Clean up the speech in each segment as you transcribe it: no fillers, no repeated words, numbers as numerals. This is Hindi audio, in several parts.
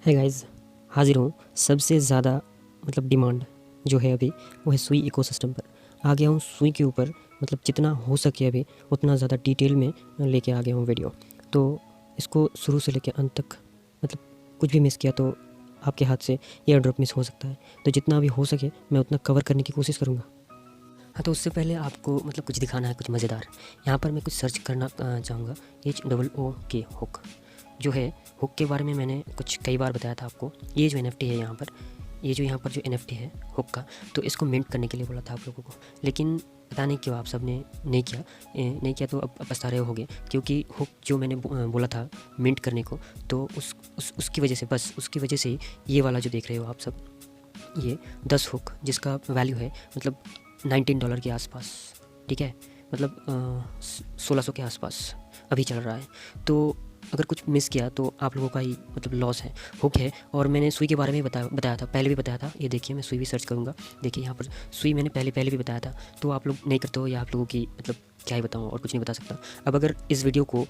है गाइस, हाजिर हूँ सबसे ज़्यादा डिमांड जो है अभी वो है सुई इकोसिस्टम पर। आ गया हूँ सुई के ऊपर, जितना हो सके अभी उतना ज़्यादा डिटेल में लेके आ गया हूँ वीडियो। तो इसको शुरू से लेके अंत तक कुछ भी मिस किया तो आपके हाथ से एयर ड्रॉप मिस हो सकता है। तो जितना अभी हो सके मैं उतना कवर करने की कोशिश करूँगा। हाँ, तो उससे पहले आपको कुछ दिखाना है, कुछ मज़ेदार। यहाँ पर मैं कुछ सर्च करना चाहूँगा। HOOK हुक जो है, हुक के बारे में मैंने कुछ कई बार बताया था आपको। ये जो NFT है यहाँ पर, ये जो यहाँ पर जो NFT है हुक का, तो इसको मिंट करने के लिए बोला था आप लोगों को, लेकिन पता नहीं क्यों आप सब ने नहीं किया तो अब पछता रहे होगे। क्योंकि हुक जो मैंने बोला था मिंट करने को, तो उसकी वजह से, बस उसकी वजह से ही ये वाला जो देख रहे हो आप सब, ये 10 हुक जिसका वैल्यू है $19 के आसपास, ठीक है, 1600 के आसपास अभी चल रहा है। तो अगर कुछ मिस किया तो आप लोगों का ही लॉस है। हुक है, और मैंने सुई के बारे में बताया था, पहले भी बताया था। ये देखिए, मैं सुई भी सर्च करूँगा। देखिए यहाँ पर सुई मैंने पहले भी बताया था। तो आप लोग नहीं करते हो, या आप लोगों की क्या ही बताऊँ, और कुछ नहीं बता सकता। अब अगर इस वीडियो को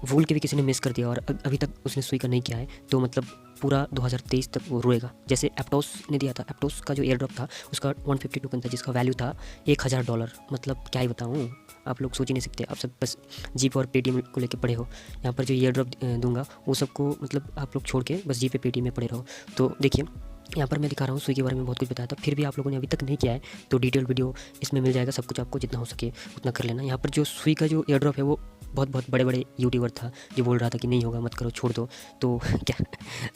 भूल के भी किसी ने मिस कर दिया और अभी तक उसने सुई का नहीं किया है, तो पूरा 2023 तक वो रोएगा। जैसे एप्टोस ने दिया था, एप्टोस का जो एयर ड्रॉप था उसका 150 टोकन था, जिसका वैल्यू था $1000। क्या ही बताऊँ, आप लोग सोच ही नहीं सकते। आप सब बस जीपे और पेटीएम को लेके पड़े हो। यहाँ पर जो एयर ड्रॉप दूंगा वो सबको आप लोग छोड़ के बस जीपे पेटीएम में पड़े रहो। तो देखिए, यहाँ पर मैं दिखा रहा हूँ सुई के बारे में बहुत कुछ बताया था, फिर भी आप लोगों ने अभी तक नहीं किया है तो डिटेल वीडियो इसमें मिल जाएगा। सब कुछ आपको जितना हो सके उतना कर लेना। यहाँ पर जो सुई का जो एयर ड्रॉप है वो बहुत बड़े यूट्यूबर था जो बोल रहा था कि नहीं होगा, मत करो, छोड़ दो। तो क्या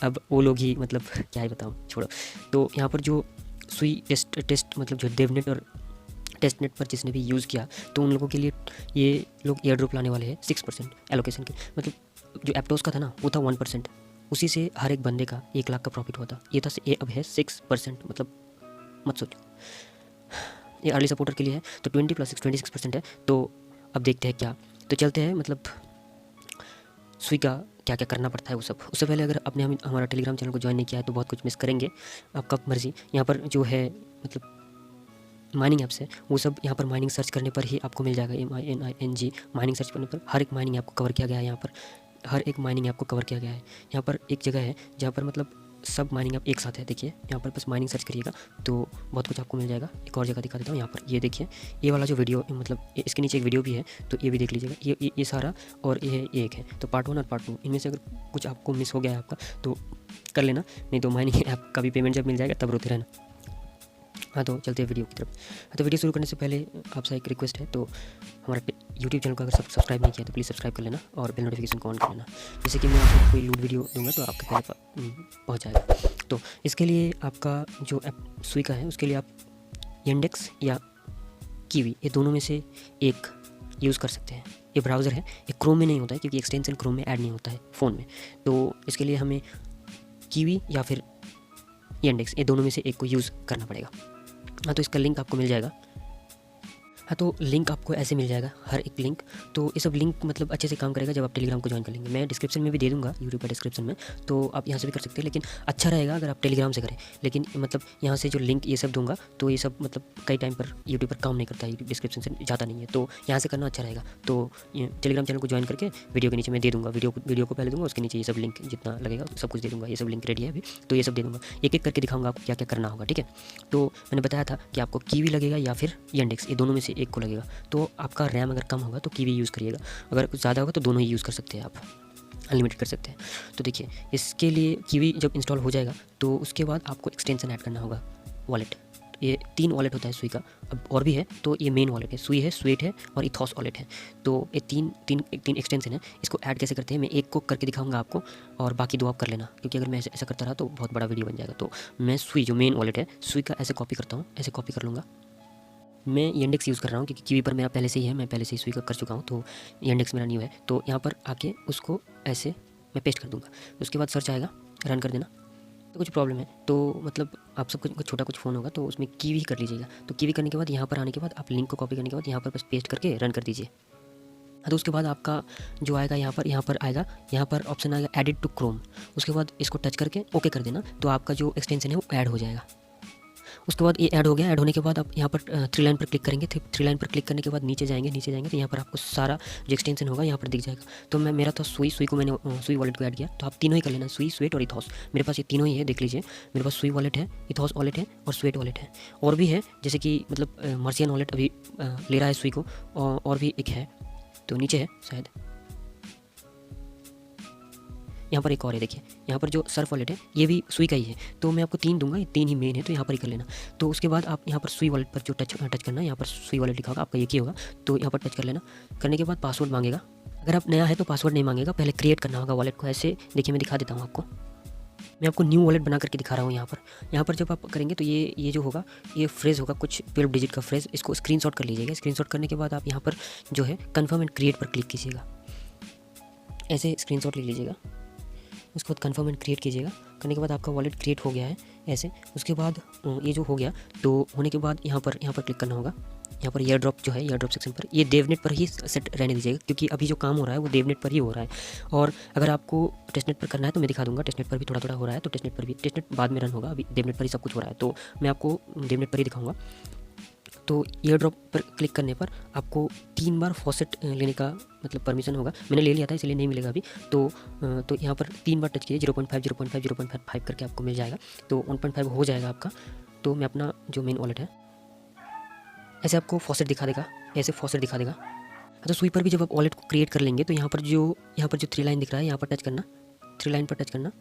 अब वो लोग ही क्या ही बताऊँ, छोड़ो। तो यहाँ पर जो सुई टेस्ट जो देवनेट और टेस्टनेट पर जिसने भी यूज़ किया, तो उन लोगों के लिए ये लोग एयर ड्रॉप लाने वाले हैं 6% एलोकेशन के। जो एप्टोस का था ना, वो था 1%। उसी से हर एक बंदे का 1 लाख का प्रॉफिट हुआ था। ये था, ये अब है 6%। मत सोचो, ये अर्ली सपोर्टर के लिए है। तो 20 + 6 26% है। तो अब देखते हैं क्या। तो चलते हैं सुई का क्या क्या करना पड़ता है वो सब। उससे पहले अगर आपने हमारा टेलीग्राम चैनल को ज्वाइन नहीं किया है तो बहुत कुछ मिस करेंगे, आपका मर्जी। यहाँ पर जो है माइनिंग ऐप्स है, वो सब यहाँ पर माइनिंग सर्च करने पर ही आपको मिल जाएगा। MINING माइनिंग सर्च करने पर हर एक माइनिंग आपको कवर किया गया है। यहाँ पर हर एक माइनिंग आपको कवर किया गया है। यहाँ पर एक जगह है जहाँ पर सब माइनिंग आप एक साथ है। देखिए यहाँ पर बस माइनिंग सर्च करिएगा तो बहुत कुछ आपको मिल जाएगा। एक और जगह दिखा देता हूँ। यहाँ पर ये देखिए, ये वाला जो वीडियो इसके नीचे एक वीडियो भी है, तो ये भी देख लीजिएगा। ये सारा, और ये एक है। तो पार्ट 1 और पार्ट 2 इनमें से अगर कुछ आपको मिस हो गया है आपका तो कर लेना, नहीं तो माइनिंग ऐप का भी पेमेंट जब मिल जाएगा तब रोते रहना। हाँ, तो चलते हैं वीडियो की तरफ। हाँ, तो वीडियो शुरू करने से पहले आपसे एक रिक्वेस्ट है, तो हमारा यूट्यूब चैनल को अगर सब्सक्राइब नहीं किया तो प्लीज़ सब्सक्राइब कर लेना और बेल नोटिफिकेशन को ऑन कर लेना, जैसे कि मैं आपको कोई लूट वीडियो दूंगा तो आपके पहले पहुँच जाएगा। तो इसके लिए आपका जो ऐप सुई का है, उसके लिए आप Yandex या कीवी, ये दोनों में से एक यूज़ कर सकते हैं। ये ब्राउज़र है, ये क्रोम में नहीं होता है क्योंकि एक्सटेंशन क्रोम में ऐड नहीं होता है फ़ोन में। तो इसके लिए हमें कीवी या फिर Yandex, ये दोनों में से एक को यूज़ करना पड़ेगा। हाँ, तो इसका लिंक आपको मिल जाएगा। हाँ, तो लिंक आपको ऐसे मिल जाएगा, हर एक लिंक। तो ये सब लिंक अच्छे से काम करेगा जब आप टेलीग्राम को ज्वाइन कर लेंगे। मैं डिस्क्रिप्शन में भी दे दूंगा, यूट्यूब का डिस्क्रिप्शन में, तो आप यहाँ से भी कर सकते हैं। लेकिन अच्छा रहेगा अगर आप टेलीग्राम से करें। लेकिन यहाँ से जो लिंक ये सब दूंगा तो ये सब कई टाइम पर यूट्यूब पर काम नहीं करता है, यूट्यूब डिस्क्रिप्शन से जाता नहीं है, तो यहाँ से करना अच्छा रहेगा। तो टेलीग्राम चैनल को ज्वाइन करके वीडियो के नीचे मैं दे दूँगा, वीडियो को पहले दूँगा, उसके नीचे ये सब लिंक जितना लगेगा सब कुछ दे दूँगा। ये सब लिंक रेडी है अभी, तो ये सब दे दूँगा। एक एक करके दिखाऊँगा आपको क्या क्या करना होगा, ठीक है। तो मैंने बताया था कि आपको कीवी लगेगा या फिर Yandex, ये दोनों में से एक को लगेगा। तो आपका रैम अगर कम होगा तो कीवी यूज़ करिएगा, अगर कुछ ज़्यादा होगा तो दोनों ही यूज़ कर सकते हैं, आप अनलिमिटेड कर सकते हैं। तो देखिए, इसके लिए कीवी जब इंस्टॉल हो जाएगा तो उसके बाद आपको एक्सटेंशन ऐड करना होगा, वॉलेट। ये 3 वॉलेट होता है सुई का, अब और भी है। तो ये मेन वॉलेट है, सुई है, स्वेट है और इथॉस वॉलेट है। तो ये तीन एक्सटेंशन है। इसको ऐड कैसे करते हैं मैं एक को करके दिखाऊंगा आपको, और बाकी 2 आप कर लेना, क्योंकि अगर मैं ऐसा करता रहा तो बहुत बड़ा वीडियो बन जाएगा। तो मैं सुई जो मेन वॉलेट है सुई का ऐसे कॉपी करता हूँ, ऐसे कॉपी कर लूँगा। मैं Yandex यूज़ कर रहा हूँ क्योंकि कीवी पर मेरा पहले से ही है, मैं पहले से ही सुई का कर चुका हूँ, तो Yandex मेरा न्यू है। तो यहाँ पर आके उसको ऐसे मैं पेस्ट कर दूँगा। उसके बाद सर्च आएगा, रन कर देना। तो कुछ प्रॉब्लम है तो आप सब कुछ छोटा कुछ फ़ोन होगा तो उसमें कीवी कर लीजिएगा। तो कीवी करने के बाद यहाँ पर आने के बाद आप लिंक को कॉपी करने के बाद यहाँ पर बस पेस्ट करके रन कर दीजिए। हाँ, तो उसके बाद आपका जो आएगा यहाँ पर आएगा, यहाँ पर ऑप्शन आएगा एडिट टू क्रोम। उसके बाद इसको टच करके ओके कर देना, तो आपका जो एक्सटेंशन है वो ऐड हो जाएगा। उसके बाद ये ऐड हो गया। ऐड होने के बाद आप यहाँ पर थ्री लाइन पर क्लिक करेंगे। थ्री लाइन पर क्लिक करने के बाद नीचे जाएंगे तो यहाँ पर आपको सारा जो एक्सटेंशन होगा यहाँ पर दिख जाएगा। तो मेरा था सुई को मैंने सुई वॉलेट को ऐड किया। तो आप तीनों ही कर लेना, सुई, स्वेट और इथॉस। मेरे पास ये तीनों ही है, देख लीजिए। मेरे पास सुई वॉलेट है, इथॉस वॉलेट है और स्वेट वॉलेट है। और भी है, जैसे कि मतलब मर्सियन वॉलेट अभी ले रहा है सुई को, और भी एक है, तो नीचे है शायद। यहाँ पर एक और है, देखिए यहाँ पर जो सर्फ वॉलेट है ये भी सुई का ही है। तो मैं आपको 3 दूंगा, ये 3 ही मेन है, तो यहाँ पर ही कर लेना। तो उसके बाद आप यहाँ पर सुई वॉलेट पर जो टच करना है, यहाँ पर सुई वॉलेट लिखा होगा, आपका एक ही होगा, तो यहाँ पर टच कर लेना। करने के बाद पासवर्ड मांगेगा। अगर आप नया है तो पासवर्ड नहीं मांगेगा, पहले क्रिएट करना होगा वॉलेट को। ऐसे देखिए मैं दिखा देता हूँ आपको। मैं आपको न्यू वॉलेट बना करके दिखा रहा हूँ। यहाँ पर जब आप करेंगे तो ये जो होगा ये फ्रेज़ होगा, कुछ 12 डिजिट का फ्रेज़। इसको स्क्रीनशॉट कर लीजिएगा। स्क्रीनशॉट करने के बाद आप यहाँ पर जो है कन्फर्म एंड क्रिएट पर क्लिक कीजिएगा। ऐसे स्क्रीनशॉट ले लीजिएगा, उसके बाद कन्फर्म एंड क्रिएट कीजिएगा। करने के बाद आपका वॉलेट क्रिएट हो गया है ऐसे। उसके बाद ये जो हो गया, तो होने के बाद यहाँ पर क्लिक करना होगा। यहाँ पर एयर ड्रॉप जो है, एयर ड्रॉप सेक्शन पर, ये देवनेट पर ही सेट रहने दीजिएगा, क्योंकि अभी जो काम हो रहा है वो देवनेट पर ही हो रहा है। और अगर आपको टेस्टनेट पर करना है तो मैं दिखा दूंगा, टेस्टनेट पर भी थोड़ा हो रहा है, तो टेस्टनेट पर भी, टेस्टनेट बाद में रन होगा, अभी देवनेट पर ही सब कुछ हो रहा है, तो मैं आपको देवनेट पर ही दिखाऊंगा। तो एयर ड्रॉप पर क्लिक करने पर आपको 3 बार फॉसेट लेने का मतलब परमिशन होगा। मैंने ले लिया था इसलिए नहीं मिलेगा अभी। तो यहाँ पर 3 बार टच कीजिए, 0.5 0.5 0.5 करके आपको मिल जाएगा। तो 1.5 हो जाएगा आपका। तो मैं अपना जो मेन वॉलेट है, ऐसे आपको फॉसेट दिखा देगा, ऐसे फॉसेट दिखा देगा। तो सुई पर भी जब आप वॉलेट को क्रिएट कर लेंगे तो यहाँ पर जो 3 लाइन दिख रहा है, यहाँ पर टच करना, 3 लाइन पर टच करना।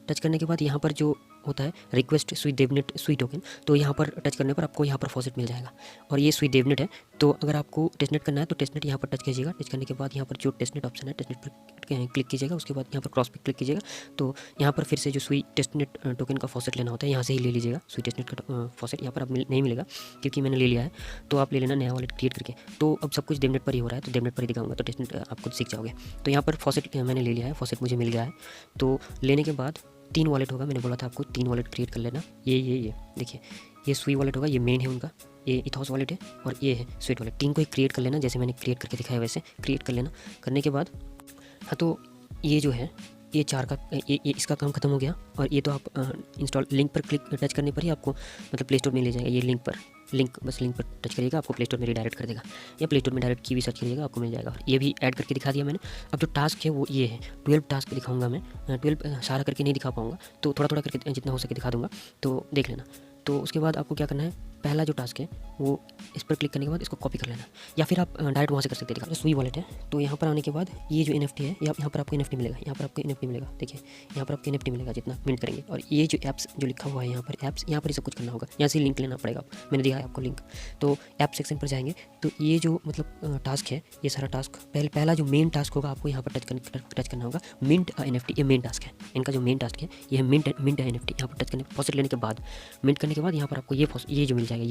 टच करने के बाद यहाँ पर जो होता है रिक्वेस्ट सुई देवनेट सुई टोकन, तो यहाँ पर टच करने पर आपको यहाँ पर फॉसेट मिल जाएगा। और ये सुई देवनेट है। तो अगर आपको टेस्टनेट करना है तो टेस्टनेट यहाँ पर टच कीजिएगा। टच करने के बाद यहाँ पर जो टेस्टनेट ऑप्शन है, टेस्टनेट पर क्लिक कीजिएगा। उसके बाद यहाँ पर क्रॉस पर क्लिक कीजिएगा। तो यहाँ पर फिर से जो सुई टेस्टनेट टोकन का फॉसेट लेना होता है, यहाँ से ही ले लीजिएगा। सुई टेस्टनेट का फॉसेट यहाँ पर अब नहीं मिलेगा, क्योंकि मैंने ले लिया है। तो आप ले लेना नया वॉलेट क्रिएट करके। तो अब सब कुछ देवनेट पर ही हो रहा है, तो देवनेट पर ही दिखाऊंगा, तो टेस्टनेट आप खुद सीख जाओगे। तो यहाँ पर फॉसेट मैंने ले लिया है, फॉसेट मुझे मिल गया है। तो लेने के बाद 3 वॉलेट होगा, मैंने बोला था आपको 3 वॉलेट क्रिएट कर लेना। ये देखिए, ये सुई वॉलेट होगा, ये मेन है उनका, ये इथॉस वॉलेट है और ये है स्वेट वॉलेट। 3 को ही क्रिएट कर लेना, जैसे मैंने क्रिएट करके दिखाया वैसे क्रिएट कर लेना। करने के बाद हाँ, तो ये जो है ये 4 का ये इसका काम खत्म हो गया। और ये तो आप इंस्टॉल लिंक पर क्लिक टच करने पर ही आपको मतलब प्ले स्टोर में ले जाएगा। ये लिंक पर टच करिएगा, आपको प्ले स्टोर में रिडायरेक्ट कर देगा, या प्ले स्टोर में डायरेक्ट की भी सर्च करिएगा, आपको मिल जाएगा। और ये भी ऐड करके दिखा दिया मैंने। अब जो टास्क है वो ये है, 12 टास्क दिखाऊंगा मैं। 12 सारा करके नहीं दिखा पाऊंगा, तो थोड़ा करके जितना हो सके दिखा दूंगा, तो देख लेना। तो उसके बाद आपको क्या करना है, पहला जो टास्क है वो इस पर क्लिक करने के बाद इसको कॉपी कर लेना, या फिर आप डायरेक्ट वहाँ से कर सकते हैं। सुई वॉलेट है, तो यहाँ पर आने के बाद ये जो NFT है, यहाँ पर आपको NFT मिलेगा, यहाँ पर आपको NFT मिलेगा। देखिए यहाँ पर आपको NFT मिलेगा जितना मिनट करेंगे। और ये जो ऐप्स जो लिखा हुआ है यहाँ पर ऐप्स, यहाँ पर ही सब कुछ करना होगा। यहाँ से लिंक लेना पड़ेगा, मैंने दिया है आपको लिंक। तो ऐप सेक्शन पर जाएंगे, तो ये जो मतलब टास्क है, ये सारा टास्क पहला जो मेन टास्क होगा आपको यहाँ पर टच करना होगा। मिंट NFT, ये मेन टास्क है, इनका जो मेन टास्क है ये है मिंट NFT। यहाँ पर टच करने फॉसेट लेने के बाद, मिंट करने के बाद यहाँ पर आपको ये जो मिल जाएगा,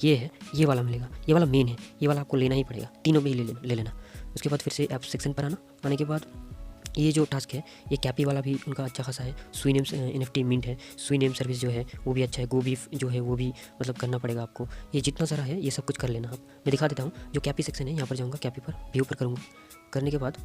ये है, ये वाला मिलेगा, ये वाला मेन है, ये वाला आपको लेना ही पड़ेगा, तीनों में ही ले लेना। उसके बाद फिर से ऐप सेक्शन पर आने के बाद ये जो टास्क है, ये कैपी वाला भी उनका अच्छा खासा है। सुई नेम NFT मिंट है, सुई नेम सर्विस जो है वो भी अच्छा है। गोबीफ जो है वो भी मतलब करना पड़ेगा आपको। ये जितना सारा है ये सब कुछ कर लेना आप। मैं दिखा देता हूँ, जो कैपी सेक्शन है यहाँ पर जाऊँगा, कैपी पर व्यू पर करूँगा। करने के बाद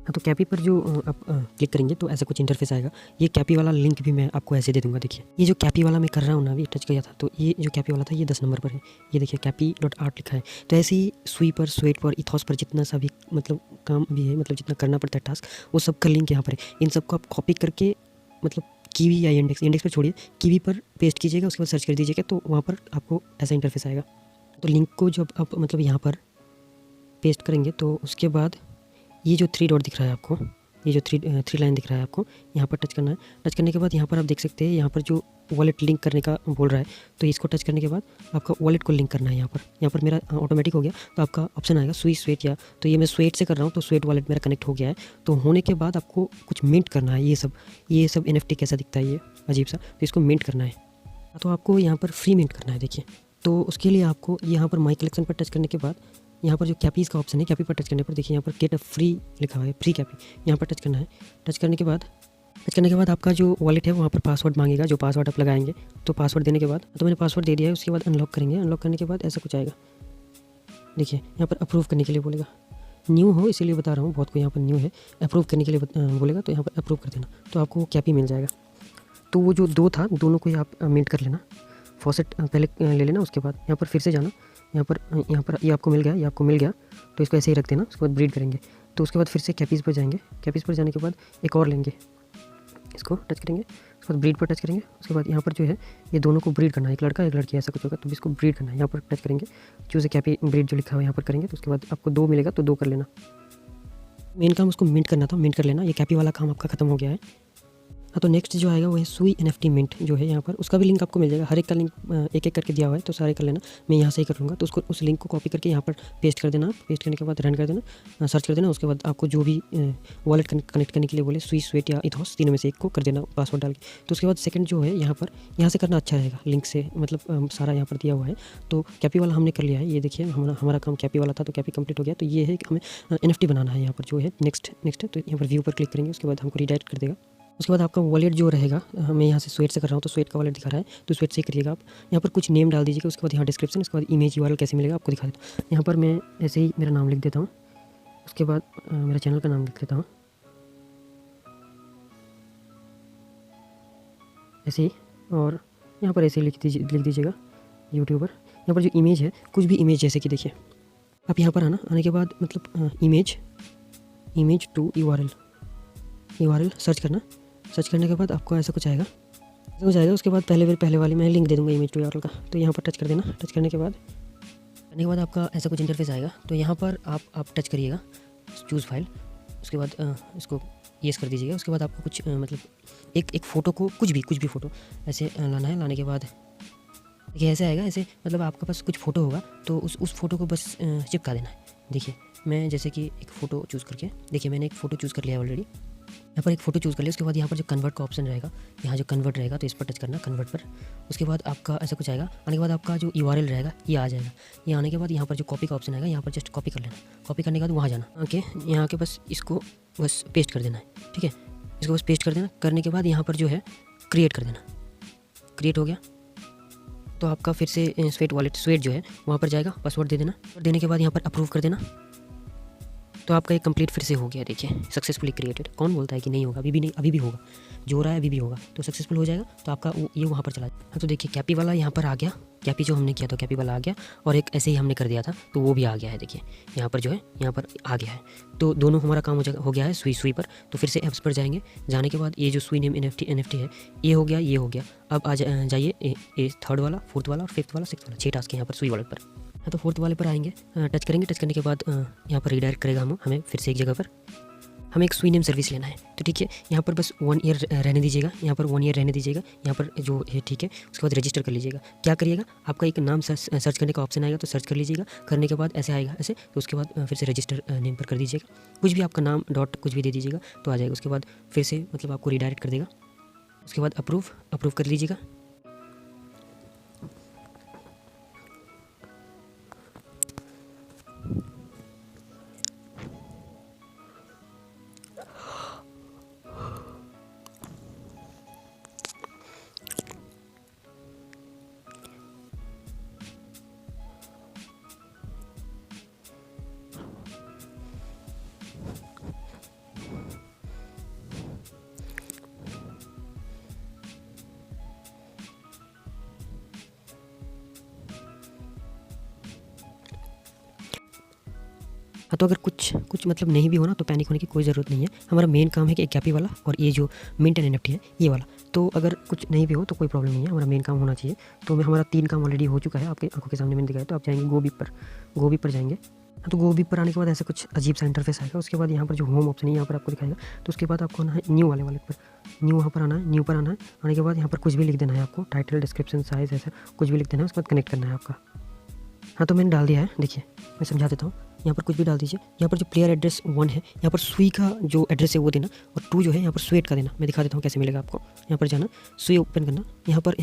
तो कैपी पर जो आप क्लिक करेंगे तो ऐसा कुछ इंटरफेस आएगा। ये कैपी वाला लिंक भी मैं आपको ऐसे दे दूंगा। देखिए ये जो कैपी वाला मैं कर रहा हूँ ना, अभी टच किया था, तो ये जो कैपी वाला था ये 10 नंबर पर है। ये देखिए कैपी.art लिखा है। तो ऐसे ही सुई पर, स्वेट पर, इथॉस पर जितना सा भी मतलब काम भी है, मतलब जितना करना पड़ता है टास्क, वो सब का लिंक यहाँ पर है। इन सबको आप कॉपी करके मतलब कीवी या इंडेक्स पर छोड़िए, कीवी पर पेस्ट कीजिएगा, उसके बाद सर्च कर दीजिएगा, तो वहाँ पर आपको ऐसा इंटरफेस आएगा। तो लिंक को जब आप मतलब यहाँ पर पेस्ट करेंगे तो उसके बाद ये जो 3 डॉट दिख रहा है आपको, ये जो थ्री लाइन दिख रहा है आपको, यहाँ पर टच करना है। टच करने के बाद यहाँ पर आप देख सकते हैं, यहाँ पर जो वॉलेट लिंक करने का बोल रहा है, तो इसको टच करने के बाद आपका वॉलेट को लिंक करना है। यहाँ पर मेरा ऑटोमेटिक हो गया, तो आपका ऑप्शन आएगा सुई स्वेट, या तो ये मैं स्वेट से कर रहा हूँ, तो स्वेट वॉलेट मेरा कनेक्ट हो गया है। तो होने के बाद आपको कुछ मिंट करना है। ये सब NFT कैसा दिखता है, ये अजीब सा, तो इसको मिंट करना है। तो आपको यहाँ पर फ्री मिंट करना है। देखिए, तो उसके लिए आपको यहाँ पर माई कलेक्शन पर टच करने के बाद यहाँ पर जो कैपीज़ का ऑप्शन है, कैपी पर टच करने पर देखिए यहाँ पर गेट अ फ्री लिखा हुआ है, फ्री कैपी, यहाँ पर टच करना है। टच करने के बाद आपका जो वॉलेट है वहाँ पर पासवर्ड मांगेगा, जो पासवर्ड आप लगाएंगे। तो पासवर्ड देने के बाद, तो मैंने पासवर्ड दे दिया है। उसके बाद अनलॉक करेंगे। अनलॉक करने के बाद ऐसा कुछ आएगा। देखिए यहाँ पर अप्रूव करने के लिए बोलेगा, न्यू हो इसीलिए बता रहा हूँ, बहुत को यहाँ पर न्यू है। अप्रूव करने के लिए बोलेगा, तो यहाँ पर अप्रूव कर देना, तो आपको कैपी मिल जाएगा। तो वो जो 2 था, दोनों को ही आप मिंट कर लेना। फॉसेट पहले ले लेना, उसके बाद यहाँ पर फिर से जाना, यहाँ पर ये आपको मिल गया, तो इसको ऐसे ही रख देना। उसके बाद ब्रीड करेंगे, तो उसके बाद फिर से कैपीज़ पर जाएंगे, कैपीज़ पर जाने के बाद एक और लेंगे, इसको टच करेंगे, उसके बाद ब्रीड पर टच करेंगे। उसके बाद यहाँ पर जो है ये दोनों को ब्रीड करना है, एक लड़का एक लड़की ऐसा कुछ होगा, तो इसको ब्रीड करना है। यहाँ पर टच करेंगे, चूज़ कैपी ब्रीड जो लिखा हुआ है यहाँ पर करेंगे, तो उसके बाद आपको 2 मिलेगा तो 2 कर लेना। मेन काम उसको मिंट करना था, मिंट कर लेना। ये कैपी वाला काम आपका खत्म हो गया है। हाँ, तो नेक्स्ट जो आएगा वो है सुई NFT मिंट जो है यहाँ पर, उसका भी लिंक आपको मिल जाएगा। हर एक का लिंक एक एक करके दिया हुआ है, तो सारे कर लेना। मैं यहाँ से ही कर लूँगा, तो उसको उस लिंक को कॉपी करके यहाँ पर पेस्ट कर देना। पेस्ट करने के बाद रन कर देना, सर्च कर देना। उसके बाद आपको जो भी वॉलेट कनेक्ट करने के लिए बोले, सुई, स्वेट या इथॉस, तीनों में से एक को कर देना पासवर्ड डाल के। तो उसके बाद सेकंड जो है यहाँ से करना अच्छा रहेगा, लिंक से, मतलब सारा यहाँ पर दिया हुआ है। तो कैपी वाला हमने कर लिया है, ये देखिए हमारा काम कैपी वाला था, तो कैपी कंप्लीट हो गया। तो ये है कि हमें NFT बनाना है यहाँ पर जो है नेक्स्ट है। तो यहाँ पर व्यू पर क्लिक करेंगे, उसके बाद हमको रिडायरेक्ट कर देगा। उसके बाद आपका वॉलेट जो रहेगा, मैं यहाँ से स्वेट से कर रहा हूँ, तो स्वेट का वॉलेट दिखा रहा है, तो स्वेट से ही करिएगा आप। यहाँ पर कुछ नेम डाल दीजिएगा, उसके बाद यहाँ डिस्क्रिप्शन, उसके बाद इमेज URL कैसे मिलेगा आपको दिखा देता हूँ। यहाँ पर मैं ऐसे ही मेरा नाम लिख देता हूँ, उसके बाद मेरा चैनल का नाम लिख देता हूँ ऐसे ही, और यहाँ पर ऐसे ही लिख दीजिएगा यूट्यूबर। यहाँ पर जो इमेज है, कुछ भी इमेज, जैसे कि देखिए आप यहाँ पर आने के बाद मतलब इमेज टू URL सर्च करना। सर्च करने के बाद आपको ऐसा कुछ आएगा, उसके बाद पहले वाली मैं लिंक दे दूँगा इमेज टू URL का। तो यहाँ पर टच कर देना। टच करने के बाद आपका ऐसा कुछ इंटरफेस आएगा। तो यहाँ पर आप टच करिएगा चूज़ फाइल, उसके बाद इसको येस कर दीजिएगा। उसके बाद आपको कुछ मतलब एक फ़ोटो को, कुछ भी फ़ोटो ऐसे लाना है। लाने के बाद देखिए ऐसे आएगा, ऐसे मतलब आपके पास कुछ फ़ोटो होगा, तो उस फ़ोटो को बस चिपका देना है। देखिए मैं जैसे कि एक फ़ोटो चूज़ करके, देखिए मैंने एक फ़ोटो चूज़ कर लिया है ऑलरेडी। यहाँ पर एक फ़ोटो चूज़ कर लिया। उसके बाद यहाँ पर जो कन्वर्ट का ऑप्शन रहेगा, यहाँ जो कन्वर्ट रहेगा, तो इस पर टच करना, कन्वर्ट पर। उसके बाद आपका ऐसा कुछ आएगा। आने के बाद आपका जो URL रहेगा ये आ जाएगा। ये आने के बाद यहाँ पर जो कॉपी का ऑप्शन आएगा, यहाँ पर जस्ट कॉपी कर लेना। कॉपी करने के बाद वहाँ जाना, ओके, यहाँ के बस इसको बस पेस्ट कर देना है, ठीक है। इसको बस पेस्ट कर देना। करने के बाद यहाँ पर जो है क्रिएट कर देना। क्रिएट हो गया तो आपका फिर से स्वेट जो है वहाँ पर जाएगा, पासवर्ड दे देना। देने के बाद यहाँ पर अप्रूव कर देना। तो आपका ये कंप्लीट फिर से हो गया, देखिए सक्सेसफुली क्रिएटेड। कौन बोलता है कि नहीं होगा? अभी भी नहीं, अभी भी होगा। जो हो रहा है अभी भी होगा, तो सक्सेसफुल हो जाएगा। तो आपका ये वहाँ पर चला जाएगा। हाँ, तो देखिए कैपी वाला यहाँ पर आ गया, कैपी जो हमने किया था कैपी वाला आ गया, और एक ऐसे ही हमने कर दिया था तो वो भी आ गया है। देखिए यहाँ पर जो है यहाँ पर आ गया है। तो दोनों हमारा काम हो गया है सुई पर। तो फिर से ऐप्स पर जाएंगे। जाने के बाद ये जो सुई नेम NFT है, ये हो गया। अब आ जाइए थर्ड वाला, फोर्थ वाला और फिफ्थ वाला, सिक्स्थ वाला, 6 टास्क है यहाँ पर सुई वॉलेट पर। हाँ, तो फोर्थ वाले पर आएंगे, टच करेंगे। टच करने के बाद यहाँ पर रिडायरेक्ट करेगा हमें फिर से एक जगह पर। हमें एक सुई नेम सर्विस लेना है, तो ठीक है यहाँ पर बस 1 ईयर रहने दीजिएगा। यहाँ पर 1 ईयर रहने दीजिएगा यहाँ पर जो है, ठीक है। उसके बाद रजिस्टर कर लीजिएगा। क्या करिएगा, आपका एक नाम सर्च करने का ऑप्शन आएगा, तो सर्च कर लीजिएगा। करने के बाद ऐसे आएगा ऐसे, तो उसके बाद फिर से रजिस्टर नेम पर कर दीजिएगा। कुछ भी आपका नाम डॉट कुछ भी दे दीजिएगा तो आ जाएगा। उसके बाद फिर से मतलब आपको रिडायरेक्ट कर देगा। उसके बाद अप्रूव कर लीजिएगा। हाँ, तो अगर कुछ मतलब नहीं भी होना तो पैनिक होने की कोई ज़रूरत नहीं है। हमारा मेन काम है कि एक कैपी वाला और ये जो मिंट एंड NFT है ये वाला। तो अगर कुछ नहीं भी हो तो कोई प्रॉब्लम नहीं है, हमारा मेन काम होना चाहिए। तो हमारा 3 काम ऑलरेडी हो चुका है, आपके आंखों के सामने मैंने दिखाया। तो आप जाएंगे गो बीप पर जाएंगे। हाँ, तो गो बीप पर आने के बाद ऐसा कुछ अजीब सा इंटरफेस आएगा। उसके बाद यहाँ पर जो होम ऑप्शन है यहाँ पर आपको दिखाएगा। तो उसके बाद आपको आना है न्यू वाले वॉलेट पर। वहाँ पर आना है, न्यू पर आना है। आने के बाद यहाँ पर कुछ भी लिख देना है आपको, टाइटल, डिस्क्रिप्शन, साइज़, ऐसा कुछ भी लिख देना है। उसके बाद कनेक्ट करना है आपका। हाँ, तो मैंने डाल दिया है, देखिए मैं समझा देता हूँ। यहाँ पर कुछ भी डाल दीजिए। यहाँ पर जो प्लेयर एड्रेस 1 है, यहाँ पर सुई का जो एड्रेस है वो देना, और 2 जो है यहाँ पर स्वेट का देना। मैं दिखा देता हूँ कैसे मिलेगा आपको। यहाँ पर जाना, सुई ओपन करना, यहाँ पर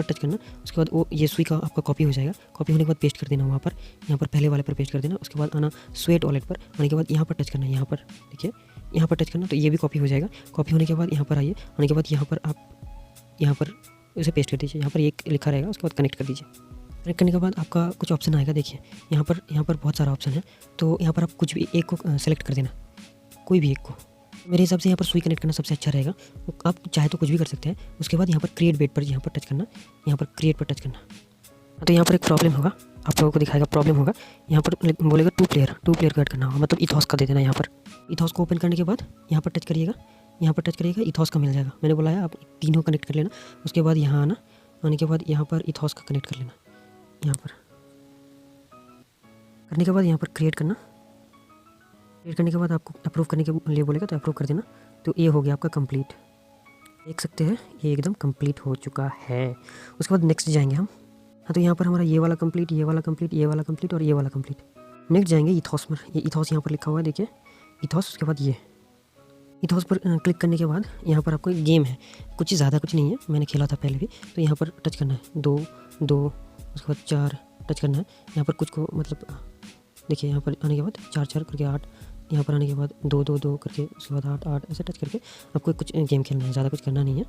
टच करना। उसके बाद वो ये सुई का आपका कॉपी हो जाएगा। कॉपी होने के बाद पेस्ट कर देना वहाँ पर, यहाँ पर पहले वाले पर पेस्ट कर देना। उसके बाद आना स्वेट वॉलेट पर। आने के बाद यहाँ पर टच करना, यहाँ पर देखिए यहाँ पर टच करना, तो ये भी कॉपी हो जाएगा। कॉपी होने के बाद यहाँ पर आइए। आने के बाद यहाँ पर आप यहाँ पर इसे पेस्ट कर दीजिए। यहाँ पर एक लिखा रहेगा, उसके बाद कनेक्ट कर दीजिए। कनेक्ट करने के बाद आपका कुछ ऑप्शन आएगा, देखिए यहाँ पर बहुत सारा ऑप्शन है। तो यहाँ पर आप कुछ भी एक को सेलेक्ट कर देना, कोई भी एक को। मेरे हिसाब से यहाँ पर सुई कनेक्ट करना सबसे अच्छा रहेगा। आप चाहे तो कुछ भी कर सकते हैं। उसके बाद यहाँ पर क्रिएट बेट पर यहाँ पर टच करना, यहाँ पर क्रिएट पर टच करना। तो यहाँ पर एक प्रॉब्लम होगा, आप लोगों को दिखाएगा प्रॉब्लम होगा। यहाँ पर बोलेगा टू प्लेयर को ऐड करना होगा, मतलब इथॉस का दे देना। यहाँ पर इथॉस को ओपन करने के बाद यहाँ पर टच करिएगा, यहाँ पर टच करिएगा, इथॉस का मिल जाएगा। मैंने बोला है आप तीनों कनेक्ट कर लेना। उसके बाद यहाँ आना, आने के बाद यहाँ पर इथॉस का कनेक्ट कर लेना। यहाँ पर करने के बाद यहाँ पर क्रिएट करना। क्रिएट करने के बाद आपको अप्रूव करने के लिए बोलेगा तो अप्रूव कर देना। तो ये हो गया आपका कंप्लीट। देख सकते हैं ये एकदम कंप्लीट हो चुका है। उसके बाद नेक्स्ट जाएंगे हम। हाँ, तो यहाँ पर हमारा ये वाला कंप्लीट, ये वाला कंप्लीट, ये वाला कंप्लीट और ये वाला कंप्लीट। नेक्स्ट जाएंगे इथॉस पर। ये इथॉस यहाँ पर लिखा हुआ है, देखिए इथॉस। उसके बाद ये इथॉस पर क्लिक करने के बाद यहाँ पर आपको एक गेम है, कुछ ज़्यादा कुछ नहीं है, मैंने खेला था पहले भी। तो यहाँ पर टच करना है 2 2, उसके बाद 4 टच करना है। यहाँ पर कुछ को मतलब देखिए यहाँ पर आने के बाद 4 4 करके 8, यहाँ पर आने के बाद 2 2 2 करके, उसके बाद 8 8 ऐसे टच करके आपको कुछ गेम खेलना है, ज़्यादा कुछ करना नहीं है।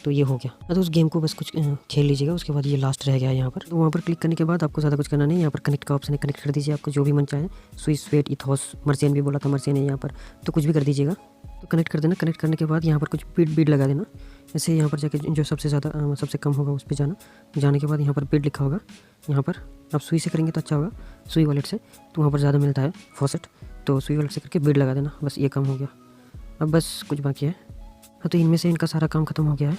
तो ये हो गया। तो उस गेम को बस कुछ खेल लीजिएगा। उसके बाद ये लास्ट रह गया है यहाँ पर। तो वहाँ पर क्लिक करने के बाद आपको ज़्यादा कुछ करना नहीं है। यहाँ पर कनेक्ट का ऑप्शन है, कनेक्ट कर दीजिए आपको जो भी मन चाहे। सुई, स्वेट, इथॉस, मर्सियन भी बोला था, मर्सियन है यहाँ पर, तो कुछ भी कर दीजिएगा। तो कनेक्ट कर देना। कनेक्ट करने के बाद यहाँ पर कुछ बिड लगा देना। ऐसे यहाँ पर जाके जो सबसे ज़्यादा सबसे कम होगा उस पर जाना। जाने के बाद यहाँ पर बिड लिखा होगा। यहाँ पर आप सुई से करेंगे तो अच्छा होगा, सुई वॉलेट से, तो वहाँ पर ज़्यादा मिलता है फॉसेट। तो सुई वॉलेट से करके बिड लगा देना, बस ये काम हो गया। अब बस कुछ बाकी है। हाँ, तो इनमें से इनका सारा काम ख़त्म हो गया है।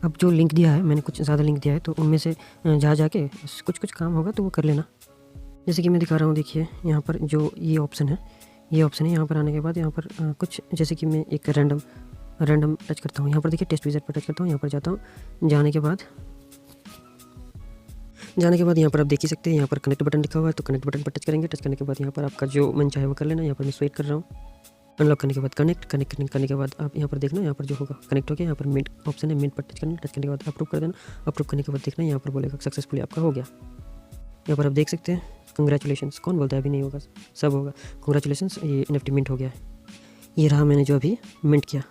अब जो लिंक दिया है, मैंने कुछ ज़्यादा लिंक दिया है, तो उनमें से जाके कुछ काम होगा तो वो कर लेना। जैसे कि मैं दिखा रहा हूँ, देखिए यहाँ पर जो ये ऑप्शन है, यहाँ पर आने के बाद यहाँ पर कुछ, जैसे कि मैं एक रैंडम टच करता हूँ। यहाँ पर देखिए टेस्ट विज़िट पर टच करता हूँ, यहाँ पर जाता हूँ। जाने के बाद यहाँ पर आप देख ही सकते हैं, यहाँ पर कनेक्ट बटन लिखा हुआ है, तो कनेक्ट बटन पर टच करेंगे। टच करने के बाद यहाँ पर आपका जो मन चाहे वो कर लेना। यहाँ पर मैं स्वेट कर रहा हूँ। अनलॉक करने के बाद कनेक्ट करने के बाद आप यहाँ पर देखना, यहाँ पर जो होगा कनेक्ट हो गया। यहाँ पर मिनट ऑप्शन है, मिनट पर टच करना। टच करने के बाद अप्रूव कर देना। अप्रूव करने के बाद देखना, यहाँ पर बोलेगा सक्सेसफुली आपका हो गया। यहाँ पर आप देख सकते हैं, कंग्रेचुलेशंस। कौन बोलता है अभी नहीं होगा, सब होगा। कंग्रेचुलेशंस, ये NFT मिंट हो गया है। ये रहा मैंने जो अभी मिंट किया,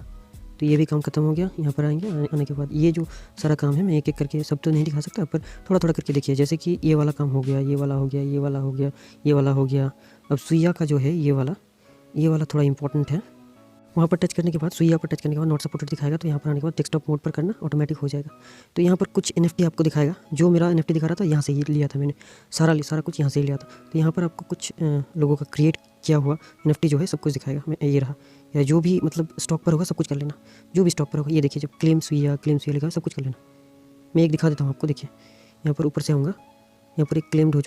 तो ये भी काम खत्म हो गया। यहाँ पर आएंगे, आने के बाद ये जो सारा काम है, मैं एक एक करके सब तो नहीं दिखा सकता, पर थोड़ा थोड़ा करके देखिए। जैसे कि ये वाला काम हो गया, ये वाला हो गया, ये वाला हो गया, ये वाला हो गया। अब सुइया का जो है ये वाला थोड़ा इंपॉर्टेंट है। वहाँ पर टच करने के बाद, सुइया पर टच करने के बाद नॉट सपोर्टेड दिखाएगा। तो यहाँ पर आने के बाद डेस्कटॉप मोड पर करना, ऑटोमेटिक हो जाएगा। तो यहाँ पर कुछ NFT आपको दिखाएगा। जो मेरा NFT दिखा रहा था, यहाँ से ही लिया था मैंने, सारा कुछ यहाँ से ही लिया था। तो यहाँ पर आपको कुछ लोगों का क्रिएट किया हुआ NFT जो है सब कुछ दिखाएगा। मैं ये रहा, या जो भी मतलब स्टॉक पर होगा सब कुछ कर लेना। जो भी स्टॉक पर होगा, ये देखिए जब क्लेम सुइया लिखा है, सब कुछ कर लेना। मैं एक दिखा देता हूँ आपको, देखिए यहाँ पर ऊपर से आऊँगा, यहाँ पर एक क्लेम्ड हो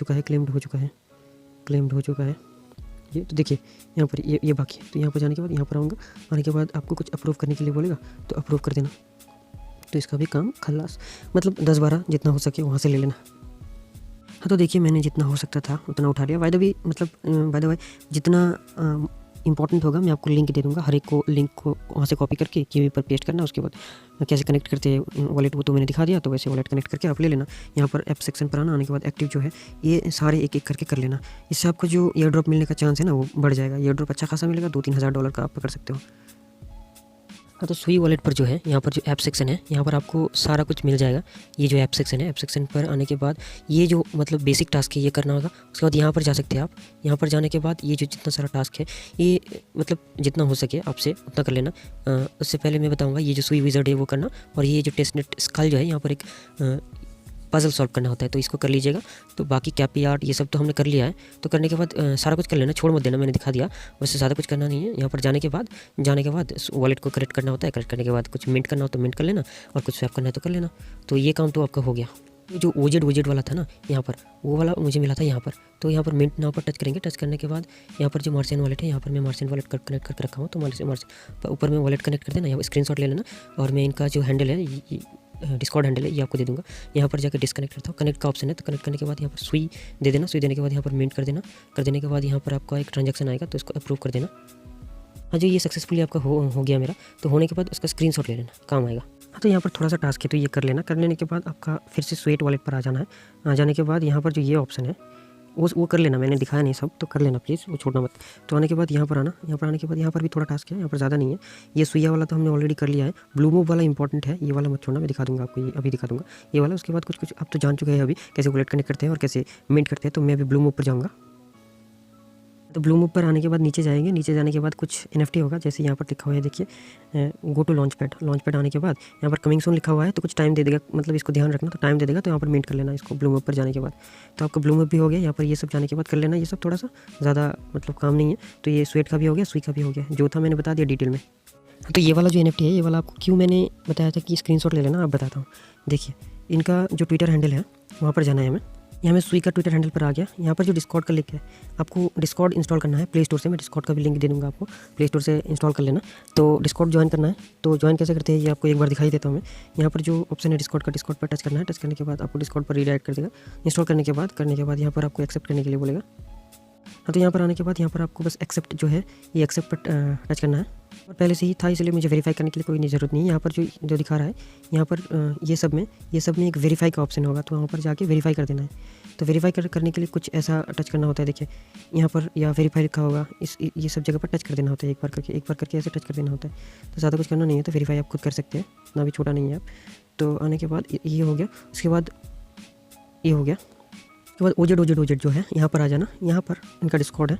चुका है ये। तो देखिए यहाँ पर ये बाकी है। तो यहाँ पर जाने के बाद यहाँ पर आऊँगा, आने के बाद आपको कुछ अप्रूव करने के लिए बोलेगा, तो अप्रूव कर देना। तो इसका भी काम खल्लास, मतलब 10-12 जितना हो सके वहाँ से ले लेना। हाँ, तो देखिए मैंने जितना हो सकता था उतना उठा लिया। बाय द वे जितना इंपॉर्टेंट होगा मैं आपको लिंक दे दूँगा। हर एक को लिंक को वहाँ से कॉपी करके कीवी पर पेस्ट करना। उसके बाद कैसे कनेक्ट करते हैं वॉलेट, वो तो मैंने दिखा दिया। तो वैसे वॉलेट कनेक्ट करके आप ले लेना। यहाँ पर ऐप सेक्शन पर आना, आने के बाद एक्टिव जो है ये सारे एक एक करके कर लेना। इससे आपको जो एयर ड्रॉप मिलने का चांस है ना, वो बढ़ जाएगा। एयर ड्रॉप अच्छा खासा मिलेगा, $2-3 का आप पकड़ सकते हो। हाँ, तो सुई वॉलेट पर जो है, यहाँ पर जो ऐप सेक्शन है, यहाँ पर आपको सारा कुछ मिल जाएगा। ये जो ऐप सेक्शन है, ऐप सेक्शन पर आने के बाद ये जो मतलब बेसिक टास्क है ये करना होगा। उसके बाद यहाँ पर जा सकते हैं आप। यहाँ पर जाने के बाद ये जो जितना सारा टास्क है, ये मतलब जितना हो सके आपसे उतना कर लेना। उससे पहले मैं बताऊँगा, ये जो सुई विज़र्ड है वो करना, और ये जो टेस्टनेट स्कल जो है, यहाँ पर एक पजल सॉल्व करना होता है, तो इसको कर लीजिएगा। तो बाकी कैपी आर्ट ये सब तो हमने कर लिया है। तो करने के बाद सारा कुछ कर लेना, छोड़ मत देना, मैंने दिखा दिया। वैसे ज़्यादा कुछ करना नहीं है। यहाँ पर जाने के बाद वॉलेट को करेक्ट करना होता है। करेक्ट करने के बाद कुछ मिंट करना हो तो मिंट कर लेना, और कुछ स्वैप करना है तो कर लेना। तो ये काम तो आपका हो गया। जो ओजेड वाला था ना, यहाँ पर वो वाला मुझे मिला था यहाँ पर। तो यहाँ पर मिंट नाउ पर टच करेंगे। टच करने के बाद यहाँ पर जो मर्चेंट वॉलेट है, यहाँ पर मैं मर्चेंट वॉलेट कनेक्ट करके रखा हूँ। तो मर्चेंट ऊपर में वॉलेट कनेक्ट कर देना, यहाँ पर स्क्रीनशॉट ले लेना, और मैं इनका जो हैंडल है, डिस्कॉर्ड हैंडल है, ये आपको दे दूँगा। यहाँ पर जाकर डिस्कनेक्ट करता हूँ, कनेक्ट का ऑप्शन है। तो कनेक्ट करने के बाद यहाँ पर सुई दे देना। सुई देने के बाद यहाँ पर मिंट कर देना। कर देने के बाद यहाँ पर आपका एक ट्रांजैक्शन आएगा, तो इसको अप्रूव कर देना। हाँ जी, ये सक्सेसफुली आपका हो गया मेरा। तो होने के बाद उसका स्क्रीनशॉट ले लेना, काम आएगा। हाँ, तो यहाँ पर थोड़ा सा टास्क है, तो ये कर लेना। कर लेने के बाद आपका फिर से स्वेट वॉलेट पर आ जाना है। आ जाने के बाद यहाँ पर जो ये ऑप्शन है वो कर लेना। मैंने दिखाया नहीं सब, तो कर लेना प्लीज़, वो छोड़ना मत। तो आने के बाद यहाँ पर आना। यहाँ पर आने के बाद यहाँ पर भी थोड़ा टास्क है, यहाँ पर ज़्यादा नहीं है। ये सुइया वाला तो हमने ऑलरेडी कर लिया है। ब्लू मूव वाला इंपॉर्टेंट है, ये वाला मत छोड़ना, मैं दिखा दूँगा आपको, ये अभी दिखा दूँगा ये वाला। उसके बाद कुछ आप तो जान चुके हैं अभी कैसे वॉलेट कनेक्ट करते हैं और कैसे मिंट करते हैं। तो मैं अभी ब्लू मूव पर जाऊँगा। तो ब्लूम पर आने के बाद नीचे जाएंगे, नीचे जाने के बाद कुछ NFT होगा, जैसे यहाँ पर लिखा हुआ है देखिए गो टू लॉन्च पैड आने के बाद यहाँ पर कमिंग सून लिखा हुआ है, तो कुछ टाइम दे देगा, मतलब इसको ध्यान रखना, तो टाइम दे देगा, तो यहाँ पर मिंट कर लेना इसको ब्लूम पर जाने के बाद। तो आपका ब्लूम भी हो गया, यहाँ पर ये सब जाने के बाद कर लेना, ये सब थोड़ा सा ज़्यादा मतलब काम नहीं है। तो ये स्वेट का भी हो गया, सुई का भी हो गया, जो था मैंने बता दिया डिटेल में। तो ये वाला जो NFT है, ये वाला आपको क्यों मैंने बताया था कि स्क्रीनशॉट ले लेना, आप बताता हूँ। देखिए इनका जो ट्विटर हैंडल है वहाँ पर जाना है हमें। यहाँ मैं सुई का ट्विटर हैंडल पर आ गया। यहाँ पर जो डिस्कॉर्ड का लिंक है, आपको डिस्कॉर्ड इंस्टॉल करना है प्ले स्टोर से। मैं डिस्कॉर्ड का भी लिंक दे दूँगा आपको, प्ले स्टोर से इंस्टॉल कर लेना। तो डिस्कॉर्ड ज्वाइन करना है, तो ज्वाइन कैसे करते हैं ये आपको एक बार दिखाई देता हूँ मैं। यहाँ पर जो ऑप्शन है डिस्कॉर्ड का, डिस्कॉर्ड पर टच करना है। टच करने के बाद आपको डिस्कॉर्ड पर रीडायरेक्ट कर देगा। इंस्टॉल करने के बाद यहाँ पर आपको एक्सेप्ट करने के लिए बोलेगा। हाँ, तो यहाँ पर आने के बाद यहाँ पर आपको बस एक्सेप्ट जो है ये एक्सेप्ट पर टच करना है। और पहले से ही था इसलिए मुझे वेरीफाई करने के लिए कोई ज़रूरत नहीं है। यहाँ पर जो दिखा रहा है यहाँ पर ये सब में एक वेरीफाई का ऑप्शन होगा, तो वहाँ पर जाके वेरीफाई कर देना है। तो वेरीफाई करने के लिए कुछ ऐसा टच करना होता है, देखिए यहाँ पर या वेरीफाई लिखा होगा, ये सब जगह पर टच कर देना होता है, एक बार करके ऐसे टच कर देना होता है। तो ज़्यादा कुछ करना नहीं है, तो वेरीफाई आप खुद कर सकते हैं, इतना भी छोटा नहीं है आप। तो आने के बाद ये हो गया, उसके बाद ये हो गया, उसके बाद ओजेड जो है यहाँ पर आ जाना। यहाँ पर इनका डिस्कॉर्ड है,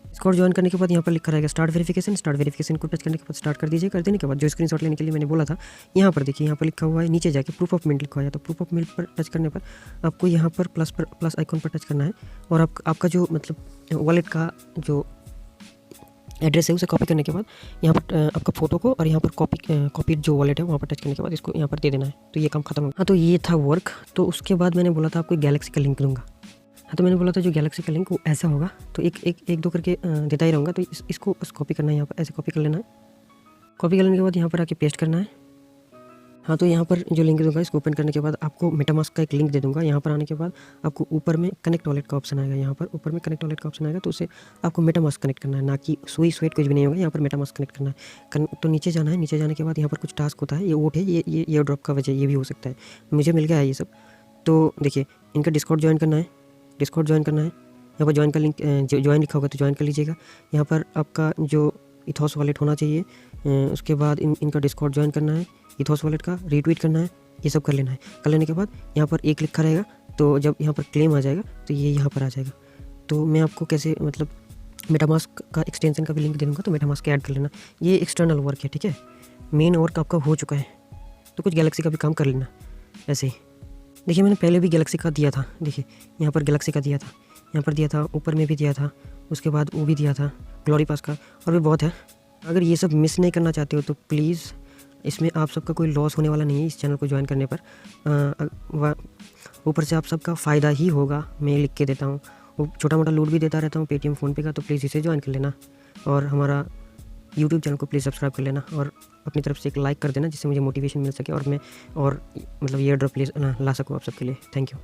डिस्कॉर्ड ज्वाइन करने के बाद यहाँ पर लिखा रहेगा स्टार्ट वेरिफिकेशन को टच करने के बाद स्टार्ट कर दीजिए। कर देने के बाद जो स्क्रीनशॉट लेने के लिए मैंने बोला था, यहाँ पर देखिए यहाँ पर लिखा हुआ है, नीचे जाके प्रूफ ऑफ मिंट लिखा हुआ है। तो प्रूफ ऑफ मिंट पर टच करने पर आपको यहाँ पर प्लस आइकॉन पर टच करना है, और आपका जो मतलब वॉलेट का जो एड्रेस है उसे कॉपी करने के बाद यहाँ पर आपका फ़ोटो को और यहाँ पर कॉपी जो वॉलेट है वहाँ पर टच करने के बाद इसको यहाँ पर दे देना है। तो ये काम खत्म हो गया। हाँ, तो ये था वर्क। तो उसके बाद मैंने बोला था आपको गैलेक्सी का लिंक दूंगा। हाँ, तो मैंने बोला था जो गैलेक्सी का लिंक वो ऐसा होगा, तो एक दो करके देता ही रहूँगा। तो इसको बस कॉपी करना है, यहाँ पर ऐसे कॉपी कर लेना है। कॉपी करने के बाद यहाँ पर आके पेस्ट करना है। हाँ, तो यहाँ पर जो लिंक दूंगा इसको ओपन करने के बाद आपको मेटामास्क का एक लिंक दे दूंगा। यहाँ पर आने के बाद आपको ऊपर में कनेक्ट वॉलेट का ऑप्शन आएगा, यहाँ पर ऊपर में कनेक्ट वॉलेट का ऑप्शन आएगा, तो उसे आपको मेटामास्क कनेक्ट करना है, ना कि सुई स्वेट कुछ भी नहीं होगा। यहाँ पर मेटामास्क कनेक्ट करना है। तो नीचे जाना है, नीचे जाने के बाद यहाँ पर कुछ टास्क होता है, ये वोट है, ये एयर ड्रॉप का वजह ये भी हो सकता है, मुझे मिल गया है ये सब। तो देखिए इनका डिस्कॉर्ड ज्वाइन करना है, यहाँ पर ज्वाइन का लिंक ज्वाइन लिखा होगा तो ज्वाइन कर लीजिएगा। यहाँ पर आपका जो इथॉस वॉलेट होना चाहिए, उसके बाद इनका डिस्कॉर्ड ज्वाइन करना है, इथॉस वॉलेट का रीट्वीट करना है, ये सब कर लेना है। कर लेने के बाद यहाँ पर एक लिखा रहेगा, तो जब यहाँ पर क्लेम आ जाएगा तो ये यहाँ पर आ जाएगा। तो मैं आपको कैसे मतलब मेटामास्क का एक्सटेंशन का भी लिंक दे दूँगा, तो मेटामास्क ऐड कर लेना। ये एक्सटर्नल वर्क है, ठीक है, मेन वर्क आपका हो चुका है। तो कुछ गैलेक्सी का भी काम कर लेना ऐसे ही। देखिए मैंने पहले भी गैलेक्सी का दिया था, देखिए यहाँ पर गैलेक्सी का दिया था, यहाँ पर दिया था, ऊपर में भी दिया था, उसके बाद वो भी दिया था ग्लोरी पास का, और भी बहुत है। अगर ये सब मिस नहीं करना चाहते हो तो प्लीज़, इसमें आप सबका कोई लॉस होने वाला नहीं है इस चैनल को ज्वाइन करने पर। ऊपर से आप सबका फ़ायदा ही होगा, मैं लिख के देता हूँ। वो छोटा मोटा लूट भी देता रहता हूँ पेटीएम फ़ोनपे का, तो प्लीज़ इसे ज्वाइन कर लेना। और हमारा यूट्यूब चैनल को प्लीज़ सब्सक्राइब कर लेना, और अपनी तरफ से एक लाइक कर देना, जिससे मुझे मोटिवेशन मिल सके और मैं और मतलब ये ड्रॉप ला सकूँ आप सबके लिए। Thank you.